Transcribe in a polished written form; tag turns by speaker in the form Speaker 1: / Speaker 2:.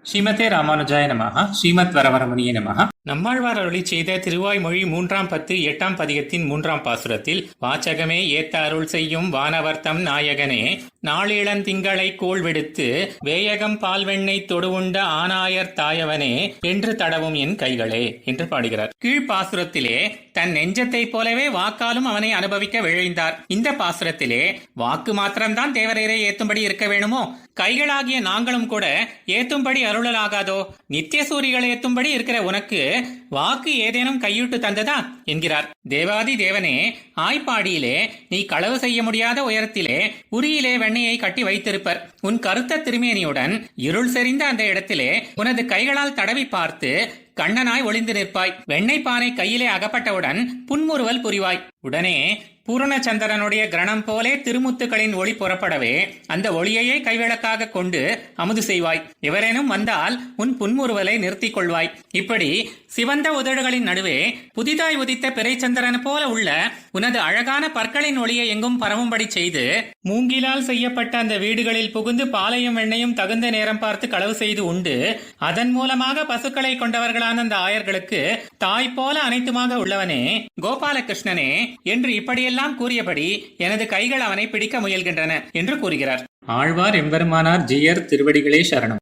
Speaker 1: ஸ்ரீமதே ராமானுஜாய நமஹ. ஸ்ரீமத் வரவரமுனியே நமஹ. நம்மாழ்வார் அருளி செய்த திருவாய்மொழி 3 8 பதிகத்தின் 3 பாசுரத்தில் வாச்சகமே ஏத்த அருள் செய்யும் வானவர்த்தம் நாயகனே நாளிளன் திங்களை கோள் விடுத்து வேயகம் பால்வெண்ணை தொடுவுண்ட ஆனாயர் தாயவனே என்று தடவும் என் கைகளே என்று பாடுகிறார். கீழ்பாசுரத்திலே தன் நெஞ்சத்தைப் போலவே வாக்காலும் அவனை அனுபவிக்க விழைந்தார். இந்த பாசுரத்திலே வாக்கு மாத்திரம்தான் தேவரீரை ஏத்தும்படி இருக்க வேணுமோ? கைகளாகிய நாங்களும் கூட ஏத்தும்படி அருளலாகாதோ? நித்திய சூரிகளை ஏத்தும்படி இருக்கிற உனக்கு வாக்கு ஏதேனும் கையிட்டு தந்ததா என்கிறார். தேவாதி தேவனே, ஆய்ப்பாடியிலே நீ களவு செய்ய முடியாத உயரத்திலே உரியிலே வெண்ணையை கட்டி வைத்திருப்பர். உன் கருத்த திருமேனியுடன் இருள் செறிந்த அந்த இடத்திலே உனது கைகளால் தடவி பார்த்து கண்ணனாய் ஒளிந்து நிற்பாய். வெண்ணெய் பானை கையிலே அகப்பட்டவுடன் புன்முறுவல் புரிவாய். உடனே பூரணச்சந்திரனுடைய கிரணம் போலே திருமுத்துக்களின் ஒளி புறப்படவே அந்த ஒளியையே கைவிளக்காக கொண்டு அமுது செய்வாய். எவரேனும் வந்தால் உன் புன்முறுவலை நிறுத்திக் கொள்வாய். இப்படி சிவந்த உதடுகளின் நடுவே புதிதாய் உதித்த பிறைச்சந்திரன் போல உள்ள உனது அழகான பற்களின் ஒளியை எங்கும் பரவும்படி செய்து மூங்கிலால் செய்யப்பட்ட அந்த வீடுகளில் புகுந்து பாலையும் வெண்ணையும் தகுந்த நேரம் பார்த்து களவு செய்து உண்டு அதன் மூலமாக பசுக்களை கொண்டவர்களான அந்த ஆயர்களுக்கு தாய் போல அனைத்துமாக உள்ளவனே கோபாலகிருஷ்ணனே என்று இப்படியெல்லாம் கூறியபடி எனது கைகள் அவனை பிடிக்க முயல்கின்றன என்று கூறுகிறார். ஆழ்வார் எம்பெருமானார் ஜீயர் திருவடிகளே சரணம்.